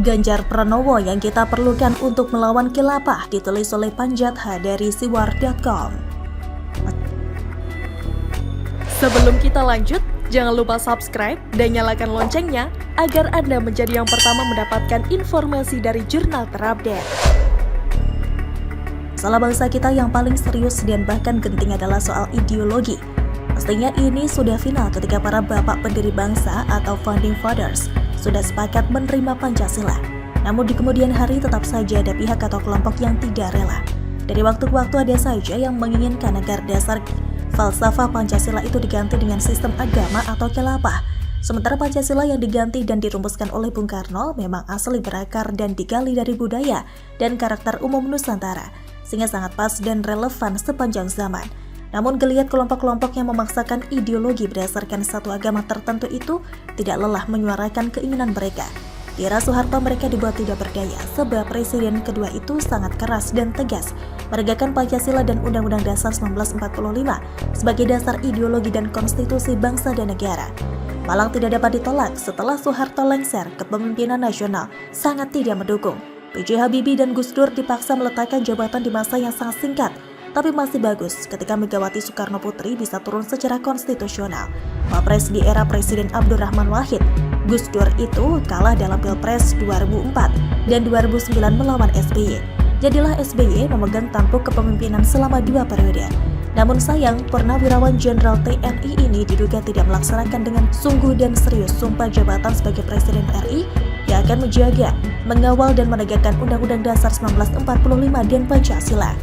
Ganjar Pranowo yang kita perlukan untuk melawan khilafah, ditulis oleh Panjatha dari siwar.com. Sebelum kita lanjut, jangan lupa subscribe dan nyalakan loncengnya agar Anda menjadi yang pertama mendapatkan informasi dari jurnal terupdate. Masalah bangsa kita yang paling serius dan bahkan genting adalah soal ideologi. Pastinya ini sudah final ketika para bapak pendiri bangsa atau founding fathers sudah sepakat menerima Pancasila. Namun di kemudian hari tetap saja ada pihak atau kelompok yang tidak rela. Dari waktu ke waktu ada saja yang menginginkan agar dasar falsafah Pancasila itu diganti dengan sistem agama atau khilafah. Sementara Pancasila yang diganti dan dirumuskan oleh Bung Karno memang asli berakar dan digali dari budaya dan karakter umum Nusantara, sehingga sangat pas dan relevan sepanjang zaman. Namun geliat kelompok-kelompok yang memaksakan ideologi berdasarkan satu agama tertentu itu tidak lelah menyuarakan keinginan mereka. Di era Soeharto mereka dibuat tidak berdaya sebab presiden kedua itu sangat keras dan tegas menegakkan Pancasila dan Undang-Undang Dasar 1945 sebagai dasar ideologi dan konstitusi bangsa dan negara. Malang tidak dapat ditolak setelah Soeharto lengser kepemimpinan nasional sangat tidak mendukung. B.J. Habibie dan Gus Dur dipaksa meletakkan jabatan di masa yang sangat singkat. Tapi masih bagus ketika Megawati Soekarno Putri bisa turun secara konstitusional. Wapres di era Presiden Abdurrahman Wahid, Gus Dur itu kalah dalam Pilpres 2004 dan 2009 melawan SBY. Jadilah SBY memegang tampuk kepemimpinan selama 2 periode. Namun sayang, Purnawirawan Jenderal TNI ini diduga tidak melaksanakan dengan sungguh dan serius sumpah jabatan sebagai Presiden RI yang akan menjaga, mengawal dan menegakkan Undang-Undang Dasar 1945 dan Pancasila.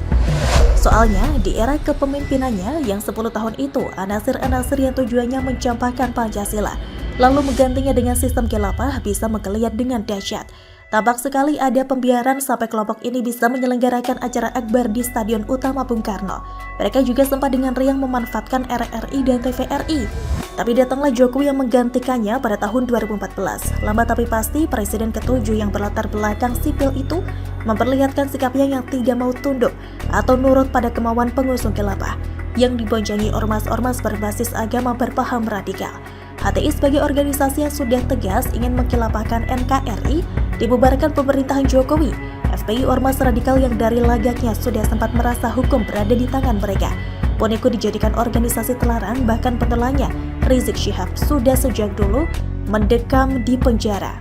Soalnya, di era kepemimpinannya yang 10 tahun itu, anasir-anasir yang tujuannya mencampakkan Pancasila, lalu menggantinya dengan sistem khilafah bisa menggeliat dengan dahsyat. Tampak sekali ada pembiaran sampai kelompok ini bisa menyelenggarakan acara akbar di Stadion Utama Bung Karno. Mereka juga sempat dengan riang memanfaatkan RRI dan TVRI. Tapi datanglah Jokowi yang menggantikannya pada tahun 2014. Lambat tapi pasti, Presiden ke-7 yang berlatar belakang sipil itu memperlihatkan sikapnya yang tidak mau tunduk atau nurut pada kemauan pengusung khilafah yang diboncengi ormas-ormas berbasis agama berpaham radikal. HTI sebagai organisasi yang sudah tegas ingin mengkhilafahkan NKRI dibubarkan pemerintahan Jokowi. FPI ormas radikal yang dari lagaknya sudah sempat merasa hukum berada di tangan mereka pun ikut dijadikan organisasi terlarang, bahkan penelanya Rizik Syihab sudah sejak dulu mendekam di penjara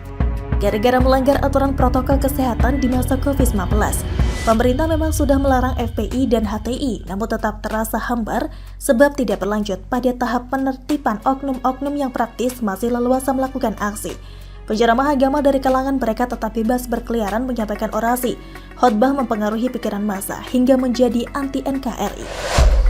gara-gara melanggar aturan protokol kesehatan di masa COVID-19. Pemerintah memang sudah melarang FPI dan HTI, namun tetap terasa hambar sebab tidak berlanjut pada tahap penertiban oknum-oknum yang praktis masih leluasa melakukan aksi. Penceramah agama dari kalangan mereka tetap bebas berkeliaran menyampaikan orasi. Khotbah mempengaruhi pikiran massa hingga menjadi anti-NKRI.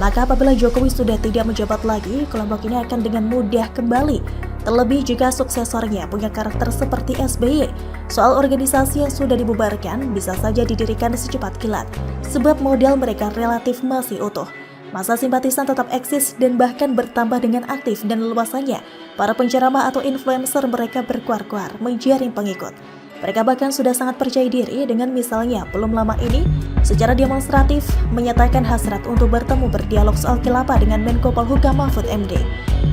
Maka apabila Jokowi sudah tidak menjabat lagi, kelompok ini akan dengan mudah kembali. Terlebih jika suksesornya punya karakter seperti SBY. Soal organisasi yang sudah dibubarkan bisa saja didirikan secepat kilat, sebab modal mereka relatif masih utuh. Masa simpatisan tetap eksis dan bahkan bertambah dengan aktif dan leluasannya. Para penceramah atau influencer mereka berkuar-kuar menjaring pengikut. Mereka bahkan sudah sangat percaya diri dengan misalnya belum lama ini secara demonstratif menyatakan hasrat untuk bertemu berdialog soal khilafah dengan Menko Polhukam Mahfud MD.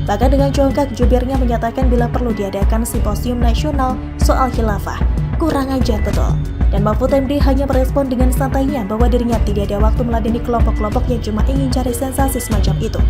Bahkan dengan congkak jubirnya menyatakan bila perlu diadakan simposium nasional soal khilafah. Kurang ajar betul. Dan Mahfud MD hanya merespon dengan santainya bahwa dirinya tidak ada waktu meladeni kelompok-kelompok yang cuma ingin cari sensasi semacam itu.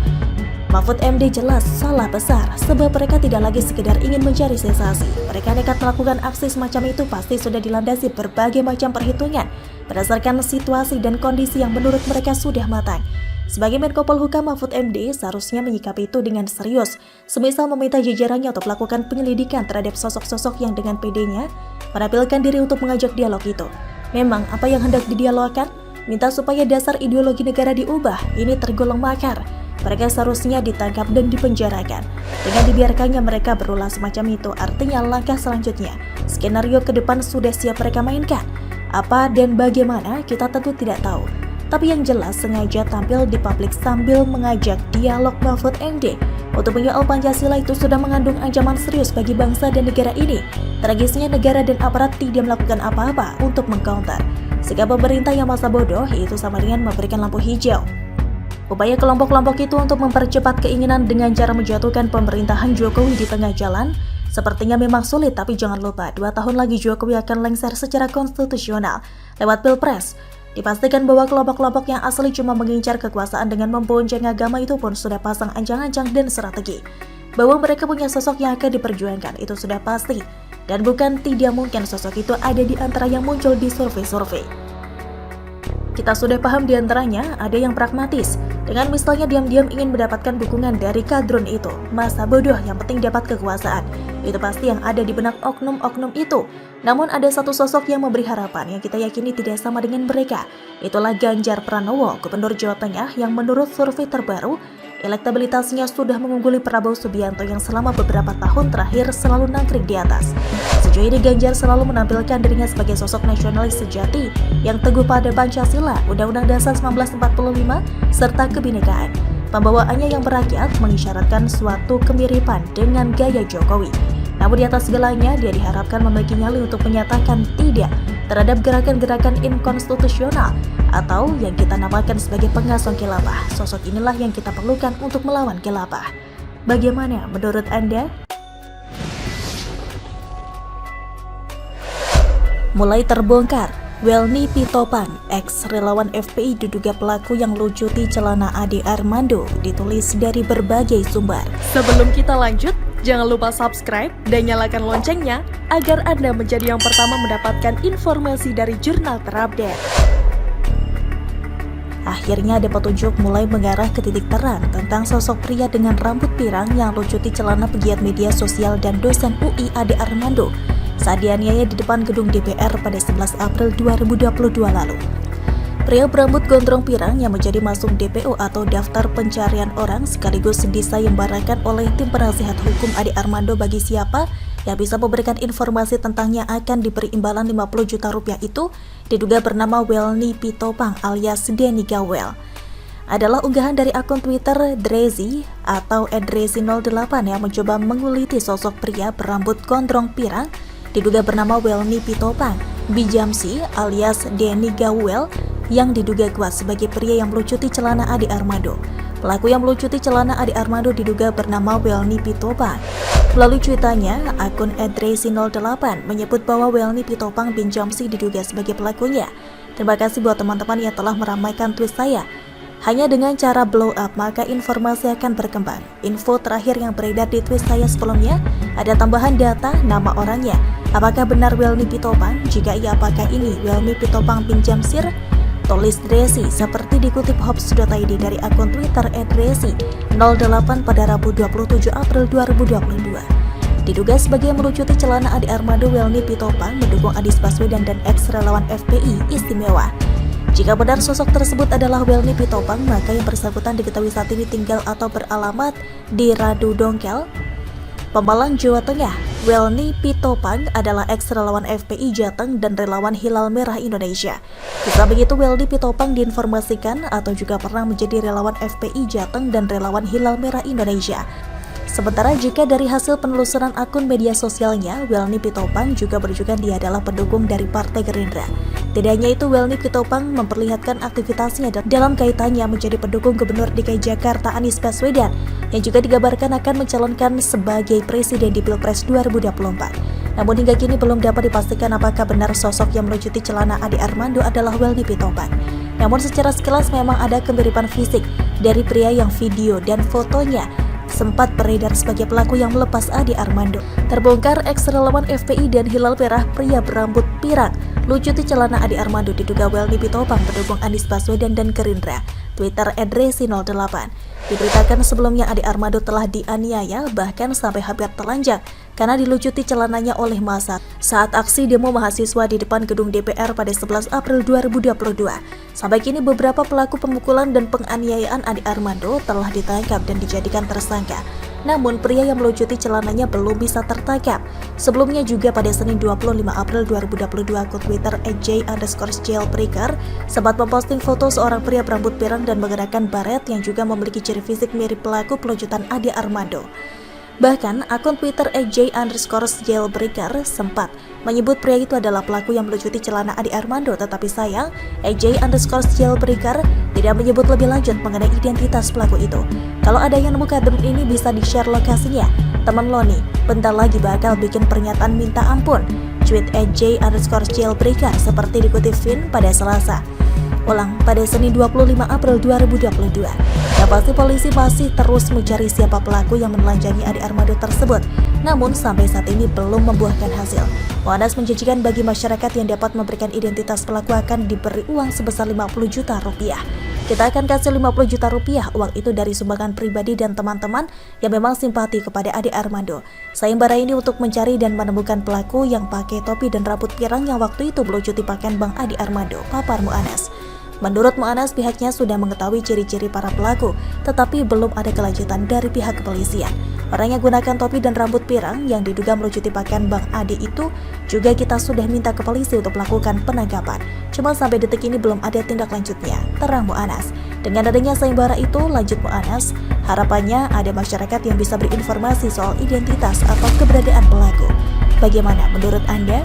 Mahfud MD jelas salah besar sebab mereka tidak lagi sekedar ingin mencari sensasi. Mereka nekat melakukan aksi semacam itu pasti sudah dilandasi berbagai macam perhitungan berdasarkan situasi dan kondisi yang menurut mereka sudah matang. Sebagai Menko Polhukam, Mahfud MD seharusnya menyikapi itu dengan serius, semisal meminta jajarannya untuk melakukan penyelidikan terhadap sosok-sosok yang dengan pedenya menampilkan diri untuk mengajak dialog itu. Memang apa yang hendak didialogkan? Minta supaya dasar ideologi negara diubah, ini tergolong makar. Mereka seharusnya ditangkap dan dipenjarakan. Dengan dibiarkannya mereka berulah semacam itu, artinya langkah selanjutnya, skenario ke depan sudah siap mereka mainkan. Apa dan bagaimana kita tentu tidak tahu. Tapi yang jelas sengaja tampil di publik sambil mengajak dialog Mahfud MD untuk menyoal Pancasila itu sudah mengandung ancaman serius bagi bangsa dan negara ini. Tragisnya negara dan aparat tidak melakukan apa-apa untuk mengcounter. Sikap pemerintah yang masa bodoh itu sama dengan memberikan lampu hijau. Upaya kelompok-kelompok itu untuk mempercepat keinginan dengan cara menjatuhkan pemerintahan Jokowi di tengah jalan Sepertinya memang sulit, tapi jangan lupa 2 tahun lagi Jokowi akan lengser secara konstitusional lewat Pilpres. Dipastikan bahwa kelompok-kelompok yang asli cuma mengincar kekuasaan dengan membonceng agama itu pun sudah pasang ancang-ancang dan strategi. Bahwa mereka punya sosok yang akan diperjuangkan itu sudah pasti. Dan bukan tidak mungkin sosok itu ada di antara yang muncul di survei-survei. Kita sudah paham di antaranya ada yang pragmatis, dengan misalnya diam-diam ingin mendapatkan dukungan dari kadrun itu. Masa bodoh yang penting dapat kekuasaan. Itu pasti yang ada di benak oknum-oknum itu. Namun ada satu sosok yang memberi harapan yang kita yakini tidak sama dengan mereka. Itulah Ganjar Pranowo, Gubernur Jawa Tengah yang menurut survei terbaru, elektabilitasnya sudah mengungguli Prabowo Subianto yang selama beberapa tahun terakhir selalu nangkring di atas. Sejauh ini Ganjar selalu menampilkan dirinya sebagai sosok nasionalis sejati yang teguh pada Pancasila, Undang-Undang Dasar 1945, serta kebinekaan. Pembawaannya yang berakyat mengisyaratkan suatu kemiripan dengan gaya Jokowi. Namun di atas segalanya, dia diharapkan memiliki nyali untuk menyatakan tidak terhadap gerakan-gerakan inkonstitusional atau yang kita namakan sebagai pengasuh khilafah. Sosok inilah yang kita perlukan untuk melawan khilafah. Bagaimana menurut Anda? Mulai terbongkar, Welny Pitopan, ex-relawan FPI diduga pelaku yang lucuti celana Ade Armando, ditulis dari berbagai sumber. Sebelum kita lanjut, jangan lupa subscribe dan nyalakan loncengnya agar Anda menjadi yang pertama mendapatkan informasi dari jurnal terupdate. Akhirnya ada petunjuk mulai mengarah ke titik terang tentang sosok pria dengan rambut pirang yang lucuti celana pegiat media sosial dan dosen UI Ade Armando saat dianiaya di depan gedung DPR pada 11 April 2022 lalu. Pria berambut gondrong pirang yang menjadi masuk DPO atau daftar pencarian orang sekaligus disayembarakan oleh tim penasihat hukum Ade Armando bagi siapa yang bisa memberikan informasi tentangnya akan diberi imbalan 50 juta rupiah itu diduga bernama Welny Pitopan alias Denny Gawel. Adalah unggahan dari akun Twitter Drezi atau @drezi08 yang mencoba menguliti sosok pria berambut gondrong pirang diduga bernama Welny Pitopan Bijamsi alias Denny Gawel yang diduga kuat sebagai pria yang melucuti celana Ade Armando. Pelaku yang melucuti celana Ade Armando diduga bernama Welny Pitopan. Melalui cuitannya, akun @drezi08 menyebut bahwa Welny Pitopan Bijamsi diduga sebagai pelakunya. Terima kasih buat teman-teman yang telah meramaikan tweet saya. Hanya dengan cara blow up, maka informasi akan berkembang. Info terakhir yang beredar di tweet saya sebelumnya, ada tambahan data nama orangnya. Apakah benar Welny Pitopan? Jika iya, apakah ini Welny Pitopan Bijamsir? Tulis Drezi seperti dikutip Hops.id dari akun Twitter @drezi08 pada Rabu 27 April 2022. Diduga sebagai melucuti celana Ade Armando, Welny Pitopan mendukung Anies Baswedan dan ex-relawan FPI istimewa. Jika benar sosok tersebut adalah Welny Pitopan, maka yang bersangkutan diketahui saat ini tinggal atau beralamat di Radu Dongkel, Pemalang, Jawa Tengah. Welny Pitopan adalah ex-relawan FPI Jateng dan relawan Hilal Merah Indonesia. Jika begitu, Welny Pitopan diinformasikan atau juga pernah menjadi relawan FPI Jateng dan relawan Hilal Merah Indonesia. Sementara jika dari hasil penelusuran akun media sosialnya, Welny Pitopan juga menunjukkan dia adalah pendukung dari Partai Gerindra. Tidak hanya itu, Welny Pitopan memperlihatkan aktivitasnya dalam kaitannya menjadi pendukung Gubernur DKI Jakarta Anies Baswedan yang juga digambarkan akan mencalonkan sebagai presiden di Pilpres 2024. Namun hingga kini belum dapat dipastikan apakah benar sosok yang melucuti celana Ade Armando adalah Welny Pitopan. Namun secara sekilas memang ada kemiripan fisik dari pria yang video dan fotonya sempat beredar sebagai pelaku yang melepas Ade Armando. Terbongkar ex-relawan FPI dan Hilal Merah pria berambut pirang lucuti celana Ade Armando diduga Welny Pitopan pendukung Anies Baswedan dan Gerindra. Twitter @drezi08. Diberitakan sebelumnya Ade Armando telah dianiaya bahkan sampai hampir telanjang karena dilucuti celananya oleh massa saat aksi demo mahasiswa di depan gedung DPR pada 11 April 2022. Sampai kini beberapa pelaku pemukulan dan penganiayaan Ade Armando telah ditangkap dan dijadikan tersangka. Namun pria yang melucuti celananya belum bisa tertangkap. Sebelumnya juga pada Senin 25 April 2022 akun Twitter @j_jailbreaker sempat memposting foto seorang pria berambut pirang dan mengenakan baret yang juga memiliki ciri fisik mirip pelaku pelucutan Ade Armando. Bahkan, akun Twitter @j_jailbreaker sempat menyebut pria itu adalah pelaku yang melucuti celana Ade Armando, tetapi sayang, @j_jailbreaker tidak menyebut lebih lanjut mengenai identitas pelaku itu. Kalau ada yang nemu kadem ini bisa di-share lokasinya. Temen lo nih, bentar lagi bakal bikin pernyataan minta ampun. Tweet @j_jailbreaker seperti dikutip Vin pada Selasa. Ulang pada Senin 25 April 2022. Yang pasti polisi masih terus mencari siapa pelaku yang menelanjangi Ade Armando tersebut. Namun sampai saat ini belum membuahkan hasil. Mu'anas menjanjikan bagi masyarakat yang dapat memberikan identitas pelaku akan diberi uang sebesar 50 juta rupiah. Kita akan kasih 50 juta rupiah, uang itu dari sumbangan pribadi dan teman-teman yang memang simpati kepada Ade Armando. Sayembara ini untuk mencari dan menemukan pelaku yang pakai topi dan rambut pirang yang waktu itu melucuti pakaian Bang Ade Armando, papar Mu'anas. Menurut Mu'anas, pihaknya sudah mengetahui ciri-ciri para pelaku, tetapi belum ada kelanjutan dari pihak kepolisian. Orang yang gunakan topi dan rambut pirang yang diduga melucuti pakaian Bang Ade itu juga kita sudah minta ke polisi untuk melakukan penangkapan. Cuma sampai detik ini belum ada tindak lanjutnya, terang Mu'anas. Dengan adanya sayembara itu, lanjut Mu'anas, harapannya ada masyarakat yang bisa berinformasi soal identitas atau keberadaan pelaku. Bagaimana menurut Anda?